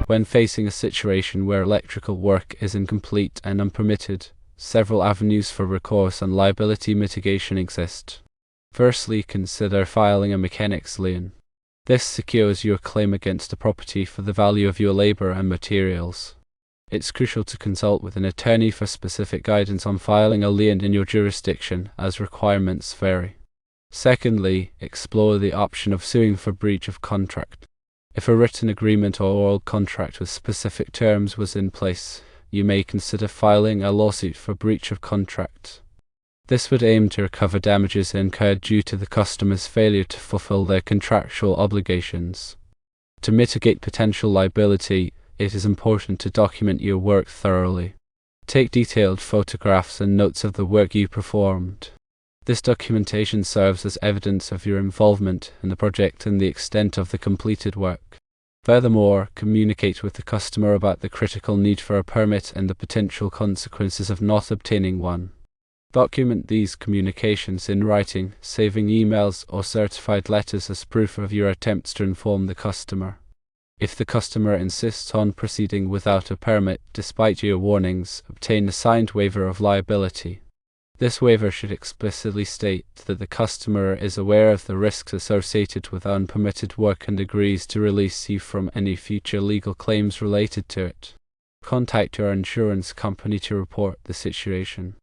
When facing a situation where electrical work is incomplete and unpermitted, several avenues for recourse and liability mitigation exist. Firstly, consider filing a mechanic's lien. This secures your claim against the property for the value of your labor and materials. It's crucial to consult with an attorney for specific guidance on filing a lien in your jurisdiction, as requirements vary. Secondly, explore the option of suing for breach of contract. If a written agreement or oral contract with specific terms was in place, you may consider filing a lawsuit for breach of contract. This would aim to recover damages incurred due to the customer's failure to fulfill their contractual obligations. To mitigate potential liability, it is important to document your work thoroughly. Take detailed photographs and notes of the work you performed. This documentation serves as evidence of your involvement in the project and the extent of the completed work. Furthermore, communicate with the customer about the critical need for a permit and the potential consequences of not obtaining one. Document these communications in writing, saving emails or certified letters as proof of your attempts to inform the customer. If the customer insists on proceeding without a permit despite your warnings, obtain a signed waiver of liability. This waiver should explicitly state that the customer is aware of the risks associated with unpermitted work and agrees to release you from any future legal claims related to it. Contact your insurance company to report the situation.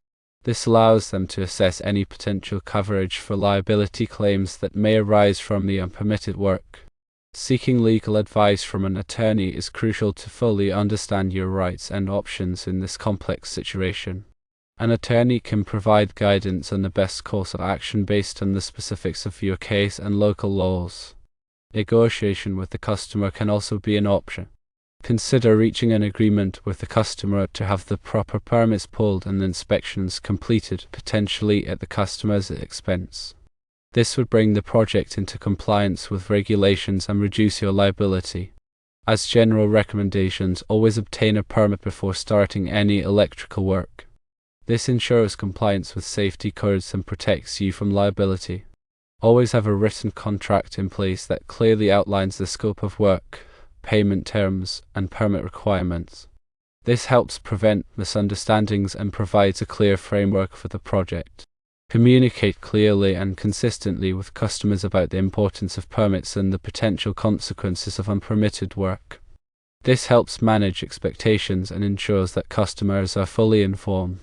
This allows them to assess any potential coverage for liability claims that may arise from the unpermitted work. Seeking legal advice from an attorney is crucial to fully understand your rights and options in this complex situation. An attorney can provide guidance on the best course of action based on the specifics of your case and local laws. Negotiation with the customer can also be an option. Consider reaching an agreement with the customer to have the proper permits pulled and inspections completed, potentially at the customer's expense. This would bring the project into compliance with regulations and reduce your liability. As general recommendations, always obtain a permit before starting any electrical work. This ensures compliance with safety codes and protects you from liability. Always have a written contract in place that clearly outlines the scope of work, payment terms, and permit requirements. This helps prevent misunderstandings and provides a clear framework for the project. Communicate clearly and consistently with customers about the importance of permits and the potential consequences of unpermitted work. This helps manage expectations and ensures that customers are fully informed.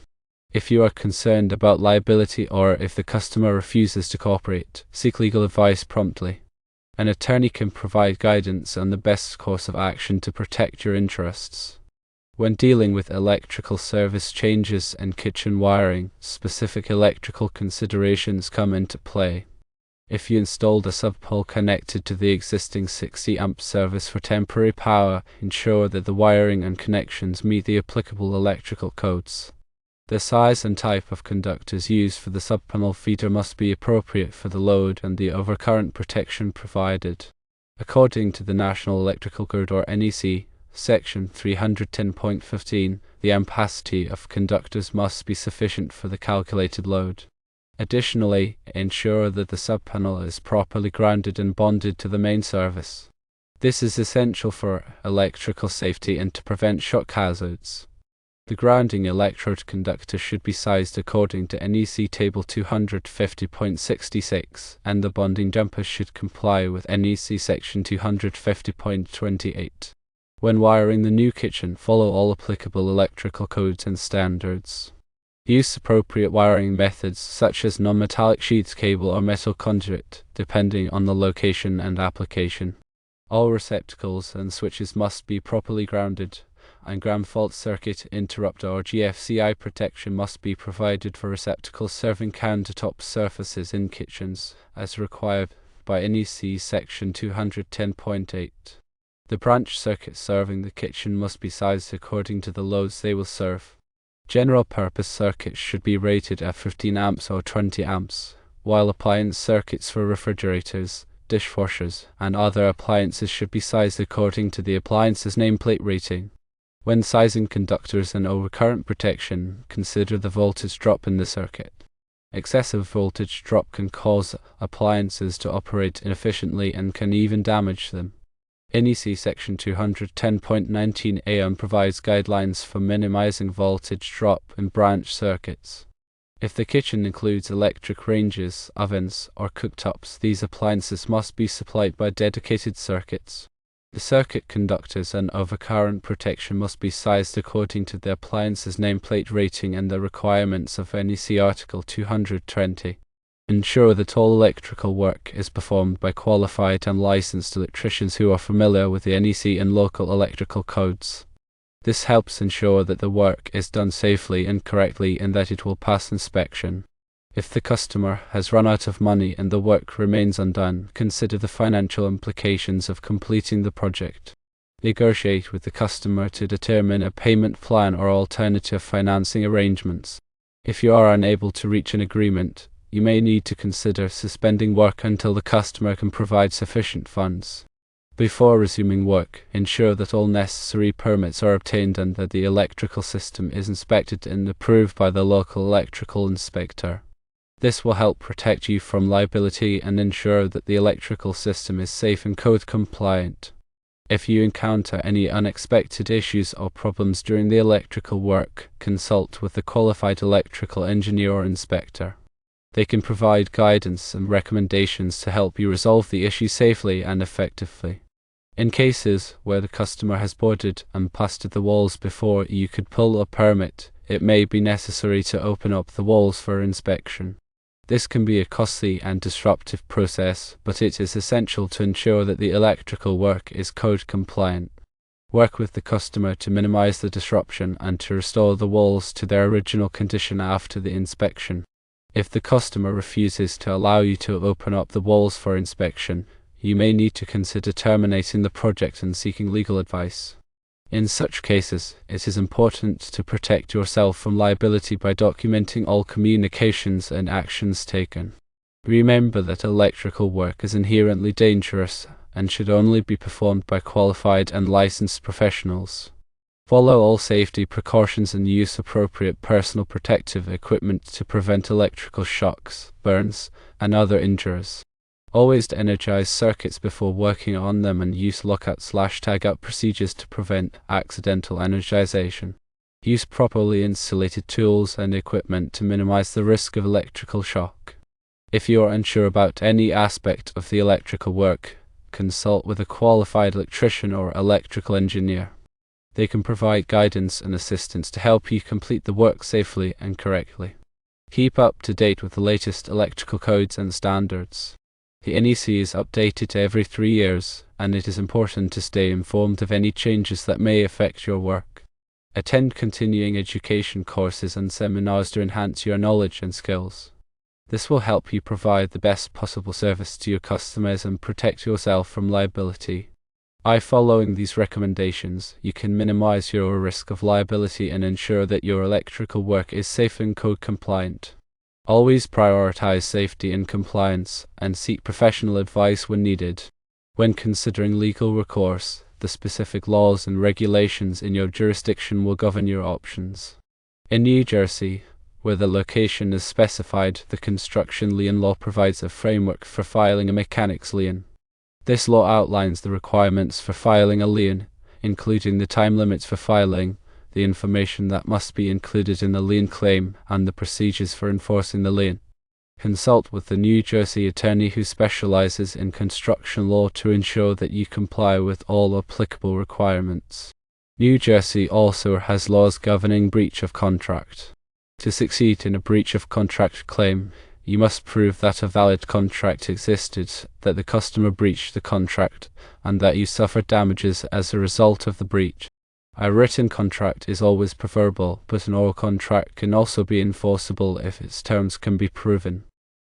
If you are concerned about liability or if the customer refuses to cooperate, seek legal advice promptly. An attorney can provide guidance on the best course of action to protect your interests. When dealing with electrical service changes and kitchen wiring, specific electrical considerations come into play. If you installed a subpole connected to the existing 60 amp service for temporary power, ensure that the wiring and connections meet the applicable electrical codes. The size and type of conductors used for the subpanel feeder must be appropriate for the load and the overcurrent protection provided. According to the National Electrical Code or NEC, Section 310.15, the ampacity of conductors must be sufficient for the calculated load. Additionally, ensure that the subpanel is properly grounded and bonded to the main service. This is essential for electrical safety and to prevent shock hazards. The grounding electrode conductor should be sized according to NEC Table 250.66, and the bonding jumper should comply with NEC Section 250.28. When wiring the new kitchen, follow all applicable electrical codes and standards. Use appropriate wiring methods such as non-metallic sheath cable or metal conduit, depending on the location and application. All receptacles and switches must be properly grounded, and ground fault circuit interrupter or GFCI protection must be provided for receptacles serving countertop surfaces in kitchens, as required by NEC Section 210.8. The branch circuits serving the kitchen must be sized according to the loads they will serve. General purpose circuits should be rated at 15 amps or 20 amps, while appliance circuits for refrigerators, dishwashers, and other appliances should be sized according to the appliance's nameplate rating. When sizing conductors and overcurrent protection, consider the voltage drop in the circuit. Excessive voltage drop can cause appliances to operate inefficiently and can even damage them. NEC Section 210.19 AM provides guidelines for minimizing voltage drop in branch circuits. If the kitchen includes electric ranges, ovens, or cooktops, these appliances must be supplied by dedicated circuits. The circuit conductors and overcurrent protection must be sized according to the appliance's nameplate rating and the requirements of NEC Article 220. Ensure that all electrical work is performed by qualified and licensed electricians who are familiar with the NEC and local electrical codes. This helps ensure that the work is done safely and correctly and that it will pass inspection. If the customer has run out of money and the work remains undone, consider the financial implications of completing the project. Negotiate with the customer to determine a payment plan or alternative financing arrangements. If you are unable to reach an agreement, you may need to consider suspending work until the customer can provide sufficient funds. Before resuming work, ensure that all necessary permits are obtained and that the electrical system is inspected and approved by the local electrical inspector. This will help protect you from liability and ensure that the electrical system is safe and code compliant. If you encounter any unexpected issues or problems during the electrical work, consult with a qualified electrical engineer or inspector. They can provide guidance and recommendations to help you resolve the issue safely and effectively. In cases where the customer has boarded and plastered the walls before you could pull a permit, it may be necessary to open up the walls for inspection. This can be a costly and disruptive process, but it is essential to ensure that the electrical work is code compliant. Work with the customer to minimize the disruption and to restore the walls to their original condition after the inspection. If the customer refuses to allow you to open up the walls for inspection, you may need to consider terminating the project and seeking legal advice. In such cases, it is important to protect yourself from liability by documenting all communications and actions taken. Remember that electrical work is inherently dangerous and should only be performed by qualified and licensed professionals. Follow all safety precautions and use appropriate personal protective equipment to prevent electrical shocks, burns, and other injuries. Always energize circuits before working on them and use lockout/tagout procedures to prevent accidental energization. Use properly insulated tools and equipment to minimize the risk of electrical shock. If you are unsure about any aspect of the electrical work, consult with a qualified electrician or electrical engineer. They can provide guidance and assistance to help you complete the work safely and correctly. Keep up to date with the latest electrical codes and standards. The NEC is updated every 3 years, and it is important to stay informed of any changes that may affect your work. Attend continuing education courses and seminars to enhance your knowledge and skills. This will help you provide the best possible service to your customers and protect yourself from liability. By following these recommendations, you can minimize your risk of liability and ensure that your electrical work is safe and code compliant. Always prioritize safety and compliance, and seek professional advice when needed. When considering legal recourse, the specific laws and regulations in your jurisdiction will govern your options. In New Jersey, where the location is specified, the construction lien law provides a framework for filing a mechanics lien. This law outlines the requirements for filing a lien, including the time limits for filing, the information that must be included in the lien claim, and the procedures for enforcing the lien. Consult with the New Jersey attorney who specializes in construction law to ensure that you comply with all applicable requirements. New Jersey also has laws governing breach of contract. To succeed in a breach of contract claim, you must prove that a valid contract existed, that the customer breached the contract, and that you suffered damages as a result of the breach. A written contract is always preferable, but an oral contract can also be enforceable if its terms can be proven.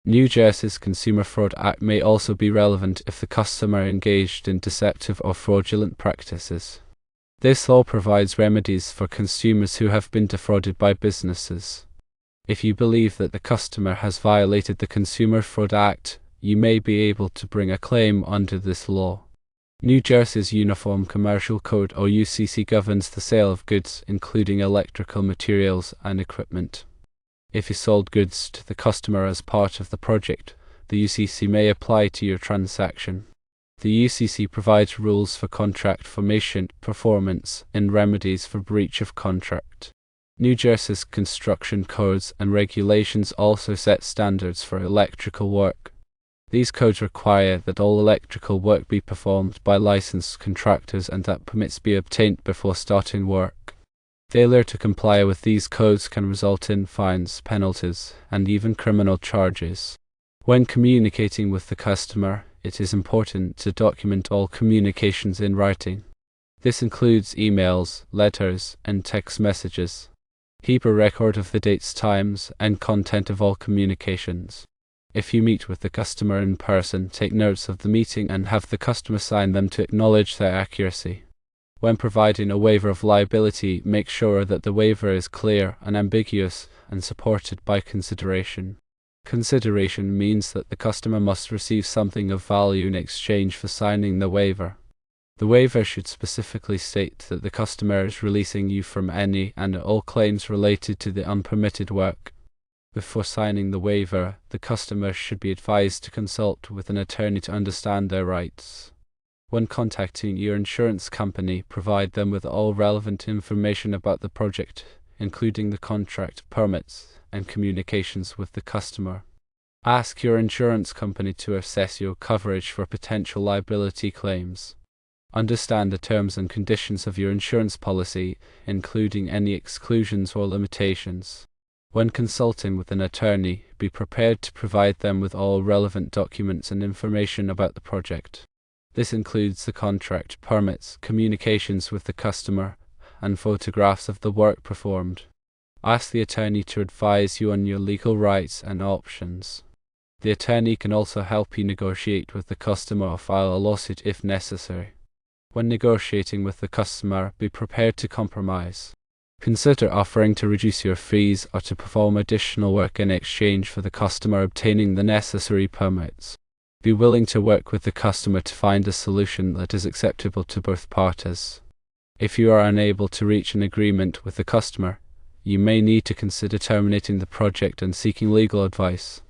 New Jersey's Consumer Fraud Act may also be relevant if the customer engaged in deceptive or fraudulent practices. This law provides remedies for consumers who have been defrauded by businesses. If you believe that the customer has violated the Consumer Fraud Act, you may be able to bring a claim under this law. New Jersey's Uniform Commercial Code or UCC governs the sale of goods, including electrical materials and equipment. If you sold goods to the customer as part of the project, the UCC may apply to your transaction. The UCC provides rules for contract formation, performance, and remedies for breach of contract. New Jersey's construction codes and regulations also set standards for electrical work. These codes require that all electrical work be performed by licensed contractors and that permits be obtained before starting work. Failure to comply with these codes can result in fines, penalties, and even criminal charges. When communicating with the customer, it is important to document all communications in writing. This includes emails, letters, and text messages. Keep a record of the dates, times, and content of all communications. If you meet with the customer in person, take notes of the meeting and have the customer sign them to acknowledge their accuracy. When providing a waiver of liability, make sure that the waiver is clear, unambiguous, and supported by consideration. Consideration means that the customer must receive something of value in exchange for signing the waiver. The waiver should specifically state that the customer is releasing you from any and all claims related to the unpermitted work. Before signing the waiver, the customer should be advised to consult with an attorney to understand their rights. When contacting your insurance company, provide them with all relevant information about the project, including the contract, permits, and communications with the customer. Ask your insurance company to assess your coverage for potential liability claims. Understand the terms and conditions of your insurance policy, including any exclusions or limitations. When consulting with an attorney, be prepared to provide them with all relevant documents and information about the project. This includes the contract, permits, communications with the customer, and photographs of the work performed. Ask the attorney to advise you on your legal rights and options. The attorney can also help you negotiate with the customer or file a lawsuit if necessary. When negotiating with the customer, be prepared to compromise. Consider offering to reduce your fees or to perform additional work in exchange for the customer obtaining the necessary permits. Be willing to work with the customer to find a solution that is acceptable to both parties. If you are unable to reach an agreement with the customer, you may need to consider terminating the project and seeking legal advice.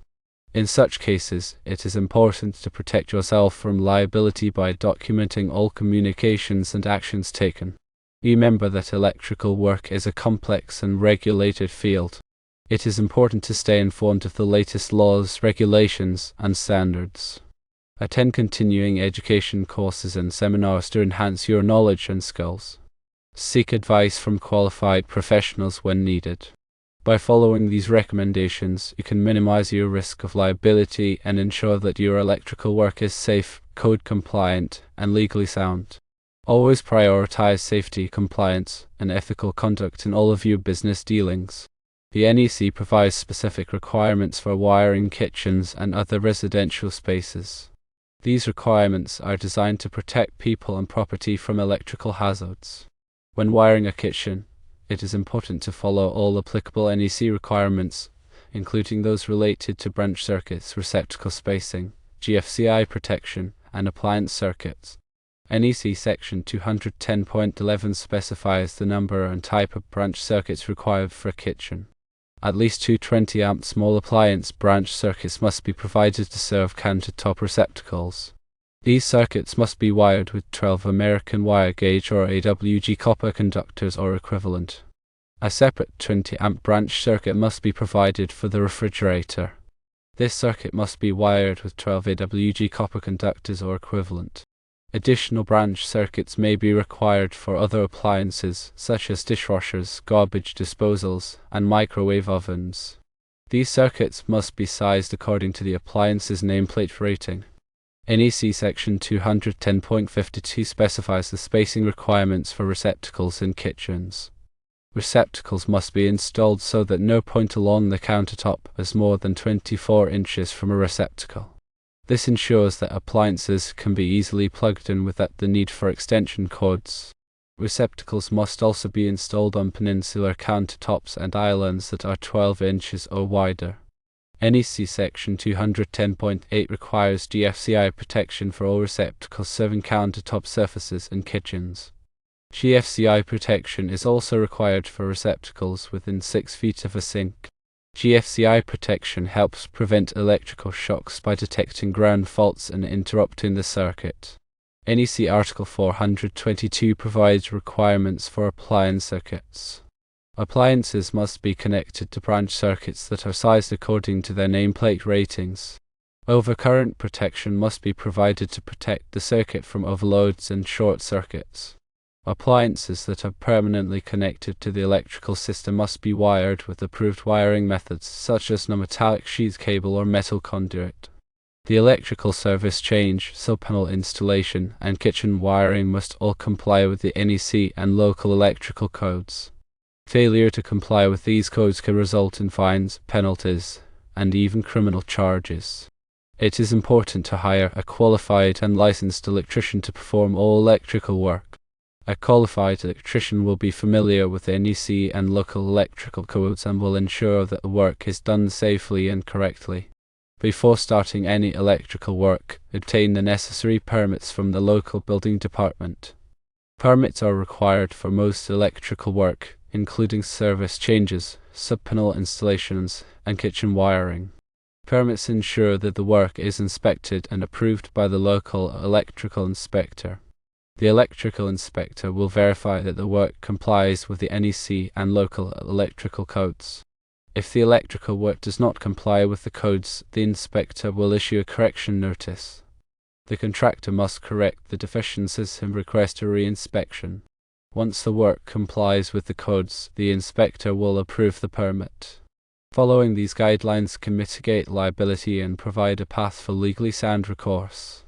In such cases, it is important to protect yourself from liability by documenting all communications and actions taken. Remember that electrical work is a complex and regulated field. It is important to stay informed of the latest laws, regulations, and standards. Attend continuing education courses and seminars to enhance your knowledge and skills. Seek advice from qualified professionals when needed. By following these recommendations, you can minimize your risk of liability and ensure that your electrical work is safe, code compliant, and legally sound. Always prioritize safety, compliance, and ethical conduct in all of your business dealings. The NEC provides specific requirements for wiring kitchens and other residential spaces. These requirements are designed to protect people and property from electrical hazards. When wiring a kitchen, it is important to follow all applicable NEC requirements, including those related to branch circuits, receptacle spacing, GFCI protection, and appliance circuits. NEC Section 210.11 specifies the number and type of branch circuits required for a kitchen. At least 220 amp small appliance branch circuits must be provided to serve countertop receptacles. These circuits must be wired with 12 American wire gauge or AWG copper conductors or equivalent. A separate 20 amp branch circuit must be provided for the refrigerator. This circuit must be wired with 12 AWG copper conductors or equivalent. Additional branch circuits may be required for other appliances such as dishwashers, garbage disposals, and microwave ovens. These circuits must be sized according to the appliance's nameplate rating. NEC Section 210.52 specifies the spacing requirements for receptacles in kitchens. Receptacles must be installed so that no point along the countertop is more than 24 inches from a receptacle. This ensures that appliances can be easily plugged in without the need for extension cords. Receptacles must also be installed on peninsular countertops and islands that are 12 inches or wider. NEC Section 210.8 requires GFCI protection for all receptacles serving countertop surfaces and kitchens. GFCI protection is also required for receptacles within 6 feet of a sink. GFCI protection helps prevent electrical shocks by detecting ground faults and interrupting the circuit. NEC Article 422 provides requirements for appliance circuits. Appliances must be connected to branch circuits that are sized according to their nameplate ratings. Overcurrent protection must be provided to protect the circuit from overloads and short circuits. Appliances that are permanently connected to the electrical system must be wired with approved wiring methods such as non-metallic sheath cable or metal conduit. The electrical service change, subpanel installation, and kitchen wiring must all comply with the NEC and local electrical codes. Failure to comply with these codes can result in fines, penalties, and even criminal charges. It is important to hire a qualified and licensed electrician to perform all electrical work. A qualified electrician will be familiar with NEC and local electrical codes and will ensure that the work is done safely and correctly. Before starting any electrical work, obtain the necessary permits from the local building department. Permits are required for most electrical work, including service changes, subpanel installations, and kitchen wiring. Permits ensure that the work is inspected and approved by the local electrical inspector. The electrical inspector will verify that the work complies with the NEC and local electrical codes. If the electrical work does not comply with the codes, the inspector will issue a correction notice. The contractor must correct the deficiencies and request a re-inspection. Once the work complies with the codes, the inspector will approve the permit. Following these guidelines can mitigate liability and provide a path for legally sound recourse.